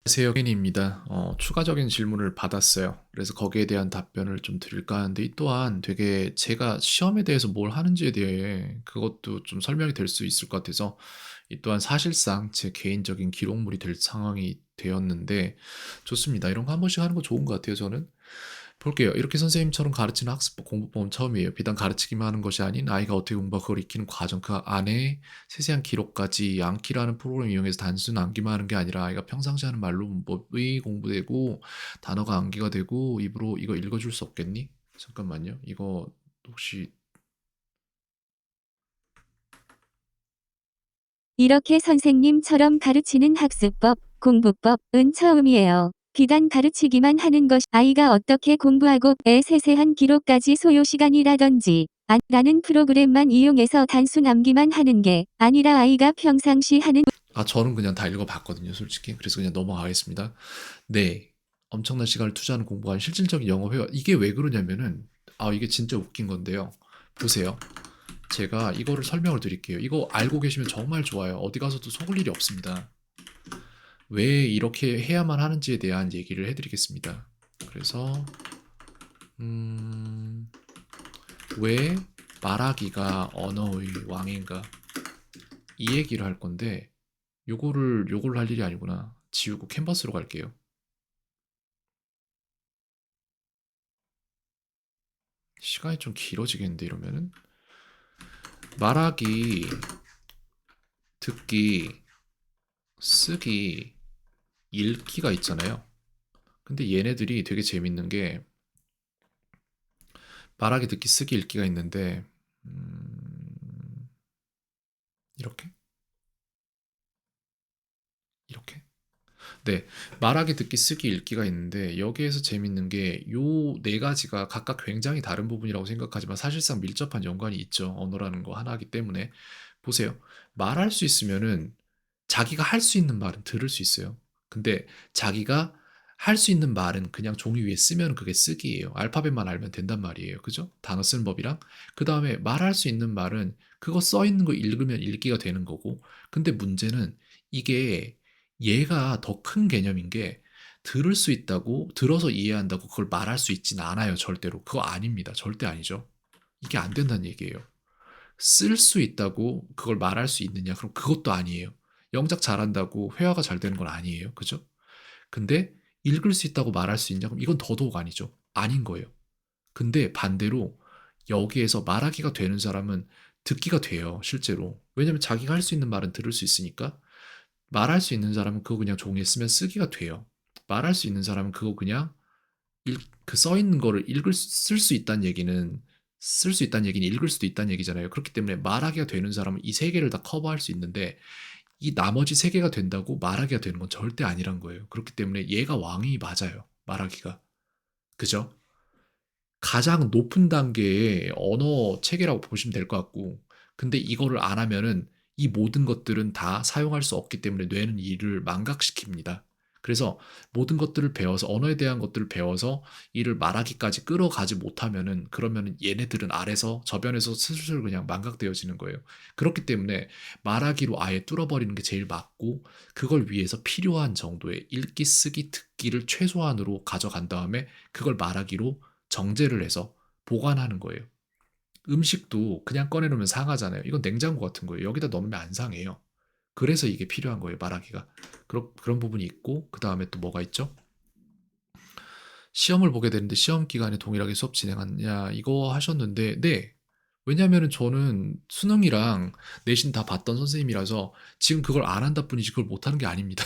안녕하세요. 겐입니다. 추가적인 질문을 받았어요. 그래서 거기에 대한 답변을 좀 드릴까 하는데 이 또한 되게 제가 시험에 대해서 뭘 하는지에 대해 그것도 좀 설명이 될 수 있을 것 같아서 이 또한 사실상 제 개인적인 기록물이 될 상황이 되었는데 좋습니다. 이런 거 한 번씩 하는 거 좋은 것 같아요 저는. 볼게요. 이렇게 선생님처럼 가르치는 학습법, 공부법은 처음이에요. 비단 가르치기만 하는 것이 아닌 아이가 어떻게 공부하고 그걸 익히는 과정, 그 안에 세세한 기록까지 암기라는 프로그램을 이용해서 단순 암기만 하는 게 아니라 아이가 평상시 하는 말로 문법이 공부되고 단어가 암기가 되고 입으로 이거 읽어줄 수 없겠니? 잠깐만요. 이거 혹시 이렇게 선생님처럼 가르치는 학습법, 공부법은 처음이에요. 비단 가르치기만 하는 것, 아이가 어떻게 공부하고의 세세한 기록까지 소요시간이라든지 라는 프로그램만 이용해서 단순 암기만 하는 게 아니라 아이가 평상시 하는 저는 그냥 다 읽어봤거든요, 솔직히. 그래서 그냥 넘어가겠습니다. 네, 엄청난 시간을 투자하는 공부가 실질적인 영어 회화. 이게 왜 그러냐면은 이게 진짜 웃긴 건데요. 보세요. 제가 이거를 설명을 드릴게요. 이거 알고 계시면 정말 좋아요. 어디 가서도 속을 일이 없습니다. 왜 이렇게 해야만 하는지에 대한 얘기를 해드리겠습니다. 그래서 왜 말하기가 언어의 왕인가 이 얘기를 할 건데 요걸 할 일이 아니구나. 지우고 캔버스로 갈게요. 시간이 좀 길어지겠는데 이러면은 말하기, 듣기, 쓰기, 읽기가 있잖아요. 근데 얘네들이 되게 재밌는 게 말하기, 듣기, 쓰기, 읽기가 있는데 이렇게 이렇게 네, 말하기, 듣기, 쓰기, 읽기가 있는데 여기에서 재밌는 게 요 네 가지가 각각 굉장히 다른 부분이라고 생각하지만 사실상 밀접한 연관이 있죠. 언어라는 거 하나이기 때문에 보세요. 말할 수 있으면은 자기가 할 수 있는 말은 들을 수 있어요. 근데 자기가 할 수 있는 말은 그냥 종이 위에 쓰면 그게 쓰기예요. 알파벳만 알면 된단 말이에요. 그죠? 단어 쓰는 법이랑 그다음에 말할 수 있는 말은 그거 써 있는 거 읽으면 읽기가 되는 거고 근데 문제는 이게 얘가 더 큰 개념인 게 들을 수 있다고 들어서 이해한다고 그걸 말할 수 있진 않아요. 절대로. 그거 아닙니다. 절대 아니죠. 이게 안 된다는 얘기예요. 쓸 수 있다고 그걸 말할 수 있느냐? 그럼 그것도 아니에요. 영작 잘한다고 회화가 잘 되는 건 아니에요. 그죠? 근데 읽을 수 있다고 말할 수 있냐? 그럼 이건 더더욱 아니죠. 아닌 거예요. 근데 반대로 여기에서 말하기가 되는 사람은 듣기가 돼요. 실제로. 왜냐면 자기가 할 수 있는 말은 들을 수 있으니까 말할 수 있는 사람은 그거 그냥 종이에 쓰면 쓰기가 돼요. 말할 수 있는 사람은 그거 그냥 그 써 있는 거를 쓸 수 있다는 얘기는 쓸 수 있다는 얘기는 읽을 수도 있다는 얘기잖아요. 그렇기 때문에 말하기가 되는 사람은 이 세 개를 다 커버할 수 있는데 이 나머지 세 개가 된다고 말하기가 되는 건 절대 아니란 거예요. 그렇기 때문에 얘가 왕이 맞아요. 말하기가. 그죠? 가장 높은 단계의 언어 체계라고 보시면 될 것 같고 근데 이거를 안 하면은 이 모든 것들은 다 사용할 수 없기 때문에 뇌는 이를 망각시킵니다. 그래서 모든 것들을 배워서 언어에 대한 것들을 배워서 이를 말하기까지 끌어가지 못하면은 그러면은 얘네들은 아래서 저변에서 슬슬 그냥 망각되어지는 거예요. 그렇기 때문에 말하기로 아예 뚫어버리는 게 제일 맞고 그걸 위해서 필요한 정도의 읽기, 쓰기, 듣기를 최소한으로 가져간 다음에 그걸 말하기로 정제를 해서 보관하는 거예요. 음식도 그냥 꺼내놓으면 상하잖아요. 이건 냉장고 같은 거예요. 여기다 넣으면 안 상해요. 그래서 이게 필요한 거예요, 말하기가. 그런 부분이 있고, 그 다음에 또 뭐가 있죠? 시험을 보게 되는데 시험 기간에 동일하게 수업 진행하느냐, 이거 하셨는데, 네. 왜냐면은 저는 수능이랑 내신 다 봤던 선생님이라서 지금 그걸 안 한다 뿐이지 그걸 못 하는 게 아닙니다.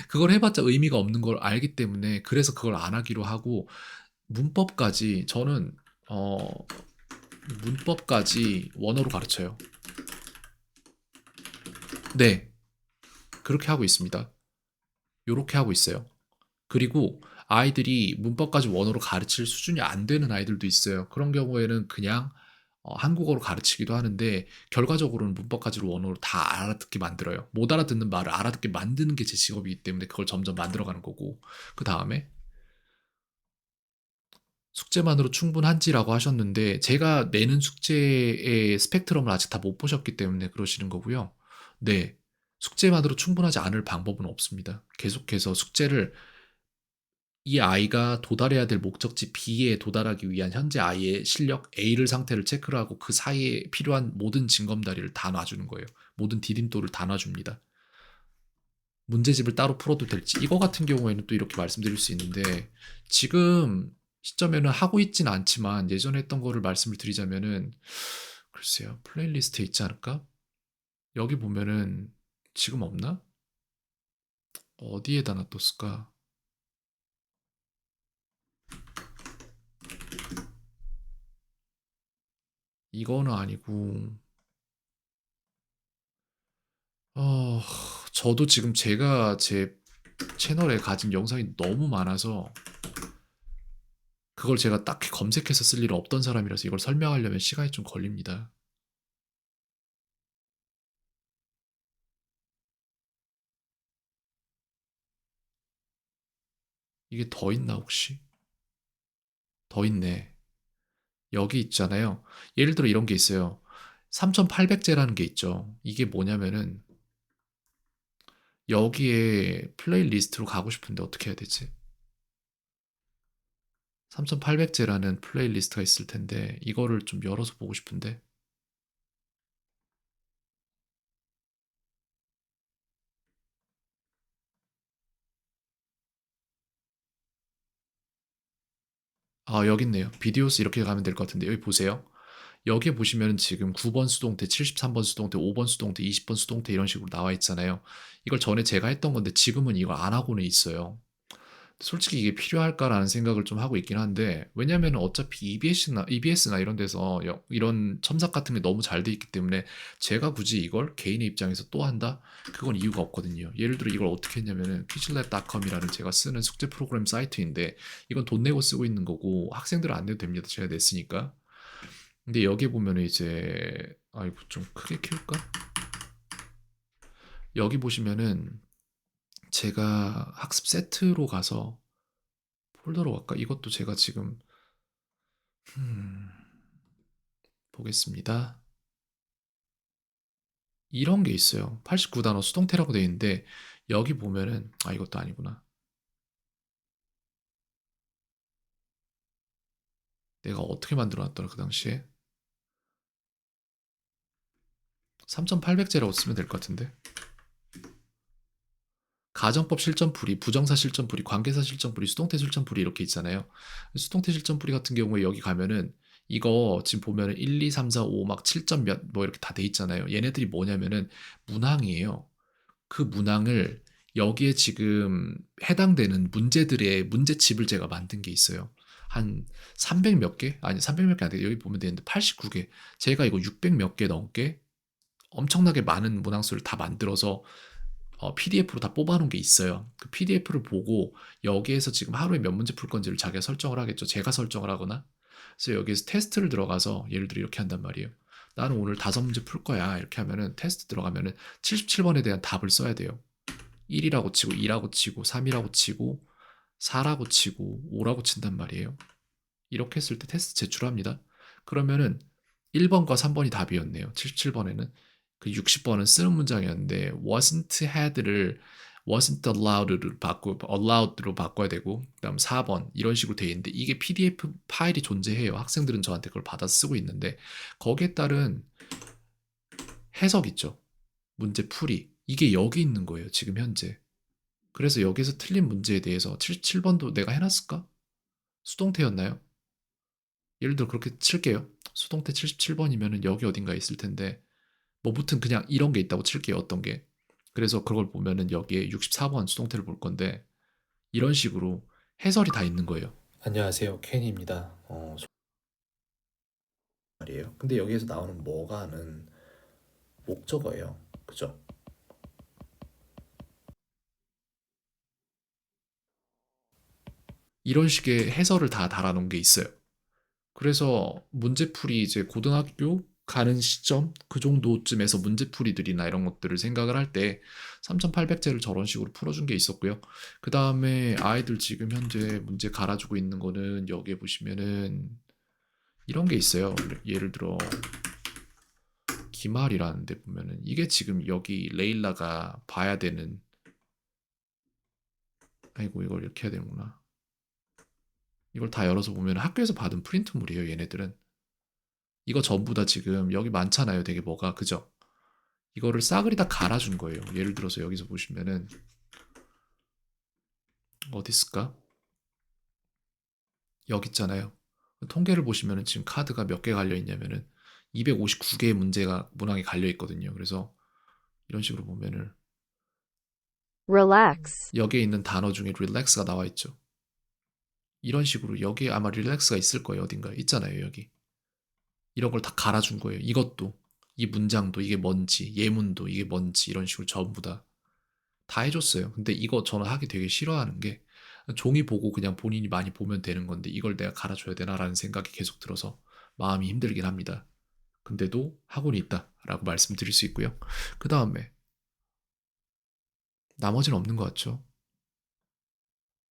그걸 해봤자 의미가 없는 걸 알기 때문에 그래서 그걸 안 하기로 하고 문법까지 저는 어, 문법까지 원어로 가르쳐요. 네, 그렇게 하고 있습니다. 요렇게 하고 있어요. 그리고 아이들이 문법까지 원어로 가르칠 수준이 안 되는 아이들도 있어요. 그런 경우에는 그냥 한국어로 가르치기도 하는데 결과적으로는 문법까지로 원어로 다 알아듣게 만들어요. 못 알아듣는 말을 알아듣게 만드는 게 제 직업이기 때문에 그걸 점점 만들어가는 거고 그 다음에 숙제만으로 충분한지라고 하셨는데 제가 내는 숙제의 스펙트럼을 아직 다 못 보셨기 때문에 그러시는 거고요. 네. 숙제만으로 충분하지 않을 방법은 없습니다. 계속해서 숙제를 이 아이가 도달해야 될 목적지 B에 도달하기 위한 현재 아이의 실력 A를 상태를 체크를 하고 그 사이에 필요한 모든 징검다리를 다 놔주는 거예요. 모든 디딤돌을 다 놔줍니다. 문제집을 따로 풀어도 될지. 이거 같은 경우에는 또 이렇게 말씀드릴 수 있는데 지금 시점에는 하고 있진 않지만 예전에 했던 거를 말씀을 드리자면은 글쎄요. 플레이리스트에 있지 않을까? 여기 보면은 지금 없나? 어디에다 놔뒀을까? 이거는 아니고 어, 저도 지금 제가 제 채널에 가진 영상이 너무 많아서 그걸 제가 딱히 검색해서 쓸 일은 없던 사람이라서 이걸 설명하려면 시간이 좀 걸립니다. 이게 더 있나 혹시? 더 있네. 여기 있잖아요. 예를 들어 이런 게 있어요. 3800제라는 게 있죠. 이게 뭐냐면은 여기에 플레이리스트로 가고 싶은데 어떻게 해야 되지? 3800제라는 플레이리스트가 있을 텐데 이거를 좀 열어서 보고 싶은데 아, 여기 있네요. 비디오스 이렇게 가면 될 것 같은데 여기 보세요. 여기에 보시면 지금 9번 수동태, 73번 수동태, 5번 수동태, 20번 수동태 이런 식으로 나와 있잖아요. 이걸 전에 제가 했던 건데 지금은 이걸 안 하고는 있어요. 솔직히 이게 필요할까라는 생각을 좀 하고 있긴 한데 왜냐면 어차피 EBS나 이런 데서 이런 첨삭 같은 게 너무 잘 돼 있기 때문에 제가 굳이 이걸 개인의 입장에서 또 한다? 그건 이유가 없거든요. 예를 들어 이걸 어떻게 했냐면은 퀴즐랩.com이라는 제가 쓰는 숙제 프로그램 사이트인데 이건 돈 내고 쓰고 있는 거고 학생들은 안 내도 됩니다. 제가 냈으니까. 근데 여기 보면은 이제 아이고 좀 크게 키울까? 여기 보시면은 제가 학습 세트로 가서 폴더로 갈까? 이것도 제가 지금 음, 보겠습니다. 이런 게 있어요. 89단어 수동태라고 되어 있는데 여기 보면은 아 이것도 아니구나. 내가 어떻게 만들어 놨더라 그 당시에 3800제라고 쓰면 될 것 같은데 가정법 실전풀이, 부정사 실전풀이, 관계사 실전풀이, 수동태 실전풀이 이렇게 있잖아요. 수동태 실전풀이 같은 경우에 여기 가면은 이거 지금 보면은 1, 2, 3, 4, 5 막 7점 몇 뭐 이렇게 다 돼 있잖아요. 얘네들이 뭐냐면은 문항이에요. 그 문항을 여기에 지금 해당되는 문제들의 문제집을 제가 만든 게 있어요. 한 300 몇 개? 아니 300 몇 개 안 돼. 여기 보면 되는데 89개. 제가 이거 600 몇 개 넘게 엄청나게 많은 문항수를 다 만들어서 PDF로 다 뽑아놓은 게 있어요. 그 PDF를 보고 여기에서 지금 하루에 몇 문제 풀 건지를 자기가 설정을 하겠죠. 제가 설정을 하거나. 그래서 여기에서 테스트를 들어가서 예를 들어 이렇게 한단 말이에요. 나는 오늘 5문제 풀 거야. 이렇게 하면은 테스트 들어가면은 77번에 대한 답을 써야 돼요. 1이라고 치고 2라고 치고 3이라고 치고 4라고 치고 5라고 친단 말이에요. 이렇게 했을 때 테스트 제출합니다. 그러면은 1번과 3번이 답이었네요. 77번에는. 그 60번은 쓰는 문장이었는데 wasn't had를 wasn't allowed로 allowed로 바꿔야 되고 그다음 4번 이런 식으로 돼 있는데 이게 PDF 파일이 존재해요. 학생들은 저한테 그걸 받아 쓰고 있는데 거기에 따른 해석 있죠. 문제 풀이. 이게 여기 있는 거예요. 지금 현재. 그래서 여기서 틀린 문제에 대해서 77번도 내가 해놨을까? 수동태였나요? 예를 들어 그렇게 칠게요. 수동태 77번이면은 여기 어딘가에 있을 텐데 뭐 무튼 그냥 이런 게 있다고 칠게요. 어떤 게. 그래서 그걸 보면은 여기에 64번 수동태를 볼 건데 이런 식으로 해설이 다 있는 거예요. 안녕하세요. 켄입니다. 말이에요. 근데 여기에서 나오는 뭐가는 목적어예요. 그죠? 이런 식의 해설을 다 달아놓은 게 있어요. 그래서 문제풀이 이제 고등학교 가는 시점 그 정도쯤에서 문제풀이들이나 이런 것들을 생각을 할 때 3800제를 저런 식으로 풀어준 게 있었고요. 그 다음에 아이들 지금 현재 문제 갈아주고 있는 거는 여기에 보시면은 이런 게 있어요. 예를 들어 기말이라는 데 보면은 이게 지금 여기 레일라가 봐야 되는 아이고 이걸 이렇게 해야 되는구나. 이걸 다 열어서 보면 학교에서 받은 프린트물이에요, 얘네들은. 이거 전부 다 지금 여기 많잖아요, 되게 뭐가. 그죠? 이거를 싸그리 다 갈아준 거예요. 예를 들어서 여기서 보시면은 어디 있을까? 여기 있잖아요. 통계를 보시면은 지금 카드가 몇 개 갈려 있냐면은 259개의 문제가 문항에 갈려 있거든요. 그래서 이런 식으로 보면은 relax, 여기에 있는 단어 중에 relax가 나와 있죠. 이런 식으로 여기에 아마 relax가 있을 거예요. 어딘가에 있잖아요, 여기. 이런 걸 다 갈아준 거예요. 이것도 이 문장도 이게 뭔지, 예문도 이게 뭔지 이런 식으로 전부 다 해줬어요. 근데 이거 저는 하기 되게 싫어하는 게 종이 보고 그냥 본인이 많이 보면 되는 건데 이걸 내가 갈아줘야 되나라는 생각이 계속 들어서 마음이 힘들긴 합니다. 근데도 학원이 있다라고 말씀드릴 수 있고요. 그 다음에 나머지는 없는 것 같죠.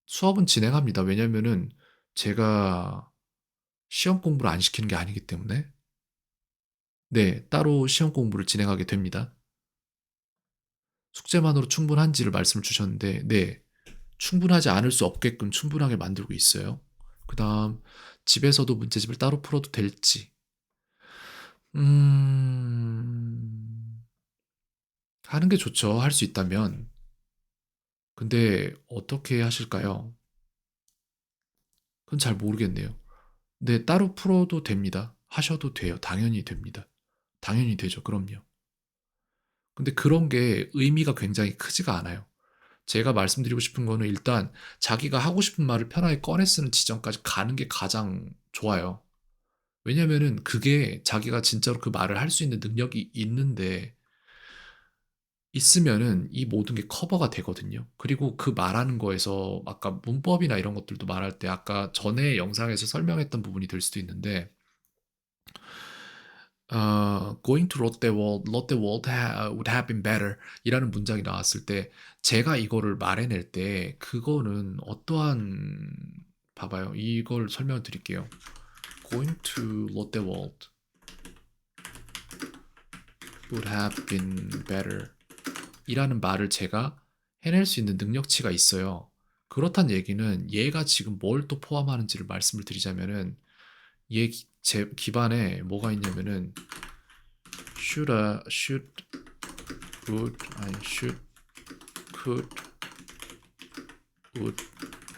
수업은 진행합니다. 왜냐면은 제가 시험 공부를 안 시키는 게 아니기 때문에 네, 따로 시험 공부를 진행하게 됩니다. 숙제만으로 충분한지를 말씀을 주셨는데 네, 충분하지 않을 수 없게끔 충분하게 만들고 있어요. 그 다음 집에서도 문제집을 따로 풀어도 될지 하는 게 좋죠. 할 수 있다면. 근데 어떻게 하실까요? 그건 잘 모르겠네요. 네, 따로 풀어도 됩니다. 하셔도 돼요. 당연히 됩니다. 당연히 되죠. 그럼요. 근데 그런 게 의미가 굉장히 크지가 않아요. 제가 말씀드리고 싶은 거는 일단 자기가 하고 싶은 말을 편하게 꺼내 쓰는 지점까지 가는 게 가장 좋아요. 왜냐면은 그게 자기가 진짜로 그 말을 할 수 있는 능력이 있는데 있으면은 이 모든 게 커버가 되거든요. 그리고 그 말하는 거에서 아까 문법이나 이런 것들도 말할 때 아까 전에 영상에서 설명했던 부분이 될 수도 있는데 going to Lotte World would have been better 이라는 문장이 나왔을 때 제가 이거를 말해낼 때 그거는 어떠한 봐봐요. 이걸 설명을 드릴게요. going to Lotte World would have been better 이라는 말을 제가 해낼 수 있는 능력치가 있어요. 그렇단 얘기는 얘가 지금 뭘 또 포함하는지를 말씀을 드리자면은 제 기반에 뭐가 있냐면은 should, could, would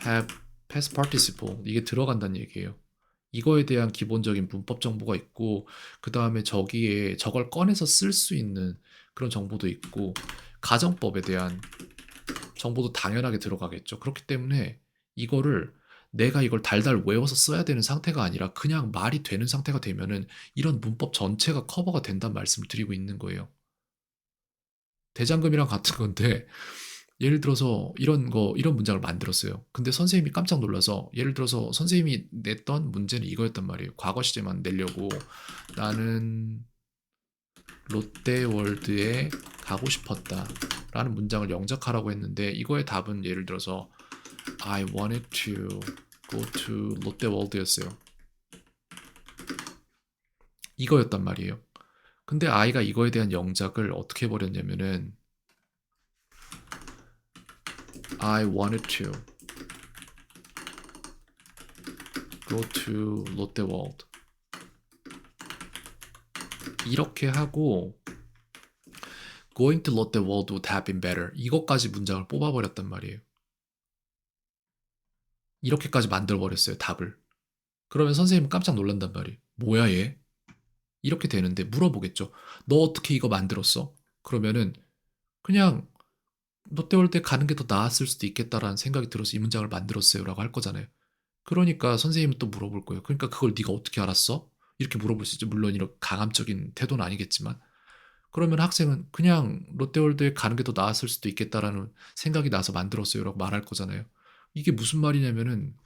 have past participle 이게 들어간다는 얘기예요. 이거에 대한 기본적인 문법 정보가 있고 그 다음에 저기에 저걸 꺼내서 쓸 수 있는 그런 정보도 있고 가정법에 대한 정보도 당연하게 들어가겠죠. 그렇기 때문에 이거를 내가 이걸 달달 외워서 써야 되는 상태가 아니라 그냥 말이 되는 상태가 되면은 이런 문법 전체가 커버가 된다는 말씀을 드리고 있는 거예요. 대장금이랑 같은 건데 예를 들어서 이런 문장을 만들었어요. 근데 선생님이 깜짝 놀라서 예를 들어서 선생님이 냈던 문제는 이거였단 말이에요. 과거 시제만 내려고 나는 롯데월드에 가고 싶었다 라는 문장을 영작하라고 했는데 이거의 답은 예를 들어서 I wanted to go to 롯데월드였어요. 이거였단 말이에요. 근데 아이가 이거에 대한 영작을 어떻게 해버렸냐면은 I wanted to go to 롯데월드 이렇게 하고 going to Lotte World would have been better 이것까지 문장을 뽑아버렸단 말이에요. 이렇게까지 만들어버렸어요, 답을. 그러면 선생님은 깜짝 놀란단 말이에요. 뭐야 얘? 이렇게 되는데 물어보겠죠. 너 어떻게 이거 만들었어? 그러면은 그냥 롯데월드에 가는 게 더 나았을 수도 있겠다라는 생각이 들어서 이 문장을 만들었어요 라고 할 거잖아요. 그러니까 선생님은 또 물어볼 거예요. 그러니까 그걸 네가 어떻게 알았어? 이렇게 물어볼 수 있죠. 물론 이런 강압적인 태도는 아니겠지만 그러면 학생은 그냥 롯데월드에 가는 게 더 나았을 수도 있겠다라는 생각이 나서 만들었어요 라고 말할 거잖아요. 이게 무슨 말이냐면은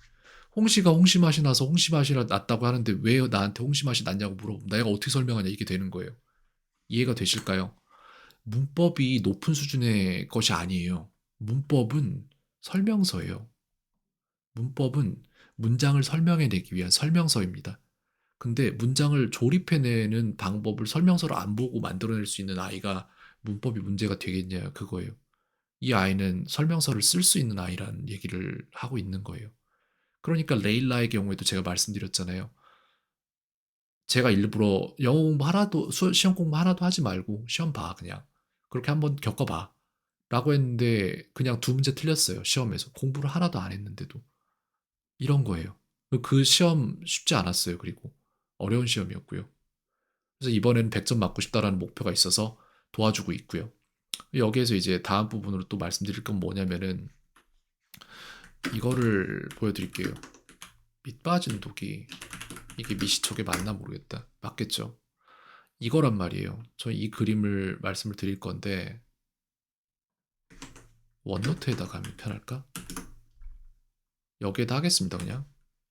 홍시가 홍시 맛이 나서 홍시 맛이 났다고 하는데 왜 나한테 홍시 맛이 났냐고 물어보면 내가 어떻게 설명하냐 이게 되는 거예요. 이해가 되실까요? 문법이 높은 수준의 것이 아니에요. 문법은 설명서예요. 문법은 문장을 설명해내기 위한 설명서입니다. 근데 문장을 조립해내는 방법을 설명서를 안 보고 만들어낼 수 있는 아이가 문법이 문제가 되겠냐 그거예요. 이 아이는 설명서를 쓸 수 있는 아이라는 얘기를 하고 있는 거예요. 그러니까 레일라의 경우에도 제가 말씀드렸잖아요. 제가 일부러 영어 공부 하나도 시험 공부 하나도 하지 말고 시험 봐 그냥. 그렇게 한번 겪어봐. 라고 했는데 그냥 두 문제 틀렸어요. 시험에서. 공부를 하나도 안 했는데도. 이런 거예요. 그 시험 쉽지 않았어요. 그리고 어려운 시험이었고요. 그래서 이번에는 100점 맞고 싶다라는 목표가 있어서 도와주고 있고요. 여기에서 이제 다음 부분으로 또 말씀드릴 건 뭐냐면은 이거를 보여드릴게요. 밑 빠진 독이 이게 미시척에 맞나 모르겠다. 맞겠죠? 이거란 말이에요. 저 이 그림을 말씀을 드릴 건데 원노트에다가 하면 편할까? 여기에다 하겠습니다. 그냥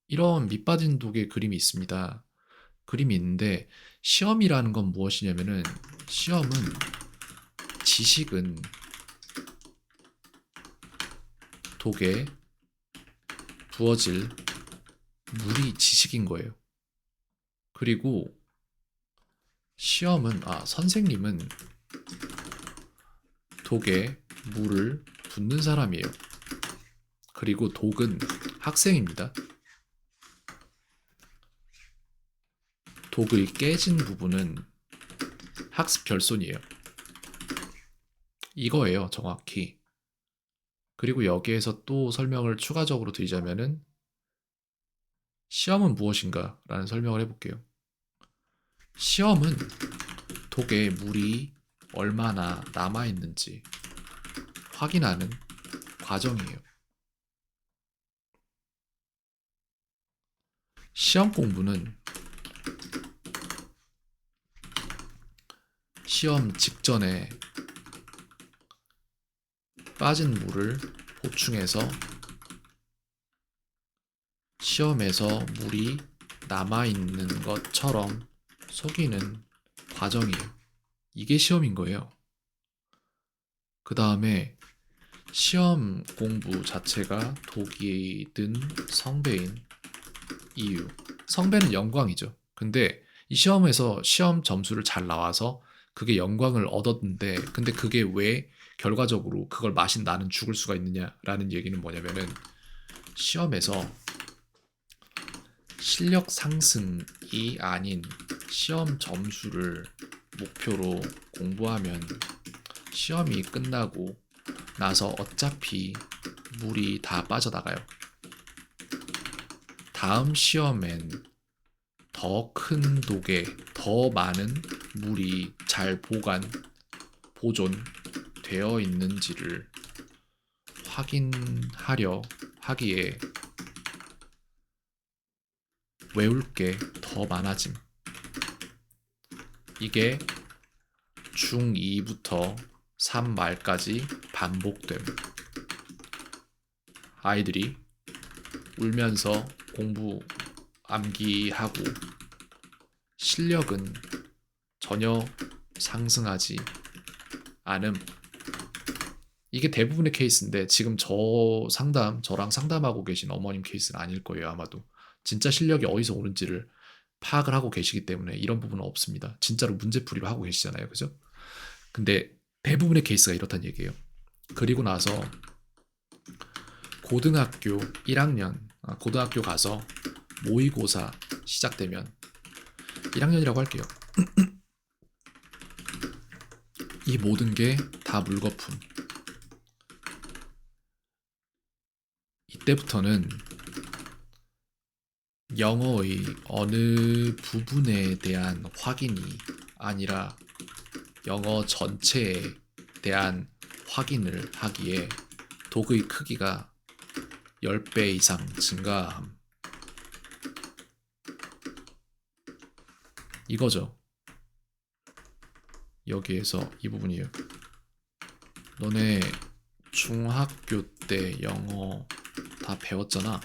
이런 밑 빠진 독의 그림이 있습니다. 그림이 있는데 시험이라는 건 무엇이냐면은 시험은 지식은 독에 부어질 물이 지식인 거예요. 그리고 시험은 선생님은 독에 물을 붓는 사람이에요. 그리고 독은 학생입니다. 독의 깨진 부분은 학습 결손이에요. 이거예요, 정확히. 그리고 여기에서 또 설명을 추가적으로 드리자면은 시험은 무엇인가? 라는 설명을 해볼게요. 시험은 독에 물이 얼마나 남아있는지 확인하는 과정이에요. 시험 공부는 시험 직전에 빠진 물을 보충해서 시험에서 물이 남아있는 것처럼 속이는 과정이에요. 이게 시험인 거예요. 그 다음에 시험 공부 자체가 독이든 성배인 이유. 성배는 영광이죠. 근데 이 시험에서 시험 점수를 잘 나와서 그게 영광을 얻었는데 근데 그게 왜 결과적으로 그걸 마신 나는 죽을 수가 있느냐라는 얘기는 뭐냐면은 시험에서 실력 상승이 아닌 시험 점수를 목표로 공부하면 시험이 끝나고 나서 어차피 물이 다 빠져나가요. 다음 시험엔 더 큰 독에 더 많은 물이 잘 보존되어 있는지를 확인하려 하기에 외울 게 더 많아짐. 이게 중2부터 3 말까지 반복됨. 아이들이 울면서 공부 암기하고 실력은 전혀 상승하지 않음. 이게 대부분의 케이스인데 지금 저랑 상담하고 계신 어머님 케이스는 아닐 거예요, 아마도. 진짜 실력이 어디서 오는지를 파악을 하고 계시기 때문에 이런 부분은 없습니다. 진짜로 문제풀이를 하고 계시잖아요. 그죠? 근데 대부분의 케이스가 이렇단 얘기예요. 그리고 나서 고등학교 1학년, 고등학교 가서 모의고사 시작되면 1학년이라고 할게요. 이 모든 게 다 물거품. 이때부터는 영어의 어느 부분에 대한 확인이 아니라 영어 전체에 대한 확인을 하기에 독의 크기가 10배 이상 증가함. 이거죠. 여기에서 이 부분이에요. 너네 중학교 때 영어 다 배웠잖아.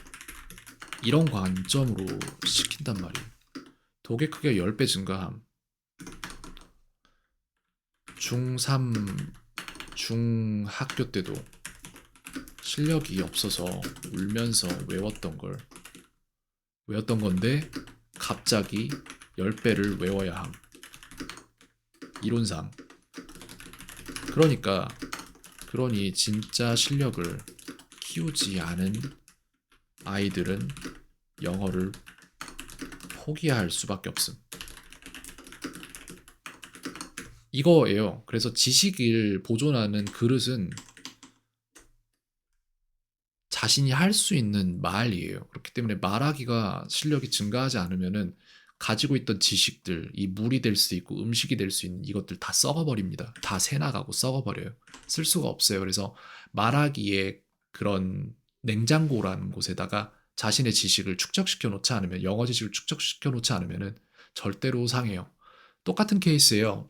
이런 관점으로 시킨단 말이에요. 독의 크기가 10배 증가함. 중3, 중학교 때도 실력이 없어서 울면서 외웠던 건데 갑자기 10배를 외워야 함. 이론상. 그러니 진짜 실력을 키우지 않은 아이들은 영어를 포기할 수밖에 없음. 이거예요. 그래서 지식을 보존하는 그릇은 자신이 할 수 있는 말이에요. 그렇기 때문에 말하기가 실력이 증가하지 않으면은 가지고 있던 지식들, 이 물이 될 수 있고 음식이 될 수 있는 이것들 다 썩어버립니다. 다 새나가고 썩어버려요. 쓸 수가 없어요. 그래서 말하기에 그런 냉장고라는 곳에다가 자신의 지식을 축적시켜 놓지 않으면, 영어 지식을 축적시켜 놓지 않으면은 절대로 상해요. 똑같은 케이스예요.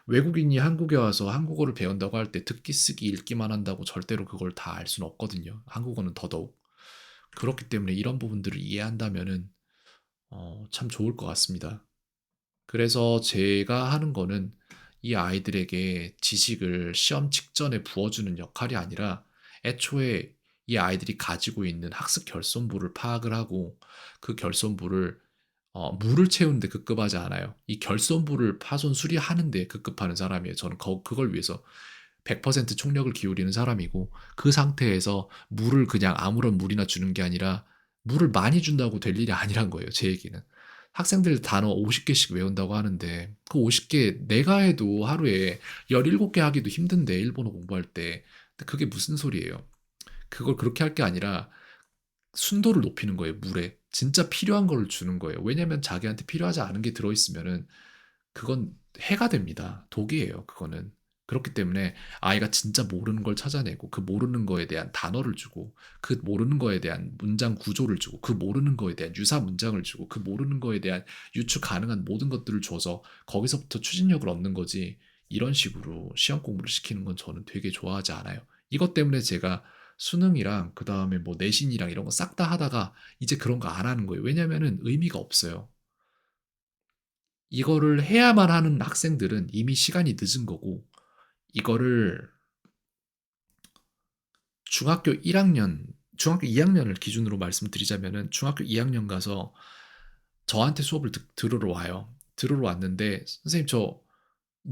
외국인이 한국에 와서 한국어를 배운다고 할 때 듣기, 쓰기, 읽기만 한다고 절대로 그걸 다 알 수는 없거든요. 한국어는 더더욱. 그렇기 때문에 이런 부분들을 이해한다면은 참 좋을 것 같습니다. 그래서 제가 하는 거는 이 아이들에게 지식을 시험 직전에 부어주는 역할이 아니라 애초에 이 아이들이 가지고 있는 학습 결손부를 파악을 하고 그 결손부를 물을 채우는데 급급하지 않아요. 이 결손부를 파손 수리하는데 급급하는 사람이에요. 저는 그걸 위해서 100% 총력을 기울이는 사람이고 그 상태에서 물을 그냥 아무런 물이나 주는 게 아니라 물을 많이 준다고 될 일이 아니란 거예요. 제 얘기는. 학생들 단어 50개씩 외운다고 하는데 그 50개 내가 해도 하루에 17개 하기도 힘든데 일본어 공부할 때. 근데 그게 무슨 소리예요. 그걸 그렇게 할 게 아니라 순도를 높이는 거예요, 물에. 진짜 필요한 걸 주는 거예요. 왜냐면 자기한테 필요하지 않은 게 들어있으면은 그건 해가 됩니다. 독이에요, 그거는. 그렇기 때문에 아이가 진짜 모르는 걸 찾아내고 그 모르는 거에 대한 단어를 주고 그 모르는 거에 대한 문장 구조를 주고 그 모르는 거에 대한 유사 문장을 주고 그 모르는 거에 대한 유추 가능한 모든 것들을 줘서 거기서부터 추진력을 얻는 거지 이런 식으로 시험 공부를 시키는 건 저는 되게 좋아하지 않아요. 이것 때문에 제가 수능이랑 그 다음에 뭐 내신이랑 이런 거 싹 다 하다가 이제 그런 거 안 하는 거예요. 왜냐면은 의미가 없어요. 이거를 해야만 하는 학생들은 이미 시간이 늦은 거고 이거를 중학교 1학년, 중학교 2학년을 기준으로 말씀드리자면은 중학교 2학년 가서 저한테 수업을 들으러 와요. 들으러 왔는데 선생님 저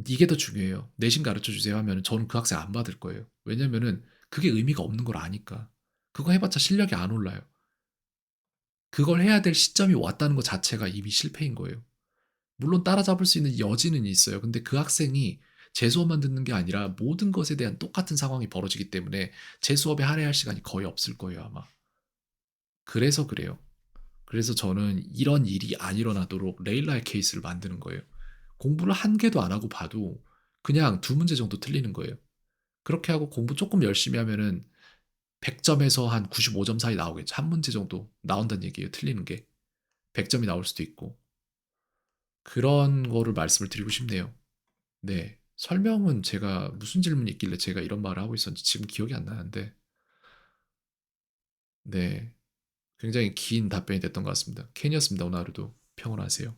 이게 더 중요해요. 내신 가르쳐 주세요 하면 저는 그 학생 안 받을 거예요. 왜냐면은 그게 의미가 없는 걸 아니까. 그거 해봤자 실력이 안 올라요. 그걸 해야 될 시점이 왔다는 것 자체가 이미 실패인 거예요. 물론 따라잡을 수 있는 여지는 있어요. 근데 그 학생이 제 수업만 듣는 게 아니라 모든 것에 대한 똑같은 상황이 벌어지기 때문에 제 수업에 할애할 시간이 거의 없을 거예요, 아마. 그래서 그래요. 그래서 저는 이런 일이 안 일어나도록 레일라의 케이스를 만드는 거예요. 공부를 한 개도 안 하고 봐도 그냥 두 문제 정도 틀리는 거예요. 그렇게 하고 공부 조금 열심히 하면은 100점에서 한 95점 사이 나오겠죠. 한 문제 정도 나온다는 얘기예요, 틀리는 게. 100점이 나올 수도 있고. 그런 거를 말씀을 드리고 싶네요. 네. 설명은 제가 무슨 질문이 있길래 제가 이런 말을 하고 있었는지 지금 기억이 안 나는데, 네. 굉장히 긴 답변이 됐던 것 같습니다. 캔이었습니다. 오늘 하루도 평온하세요.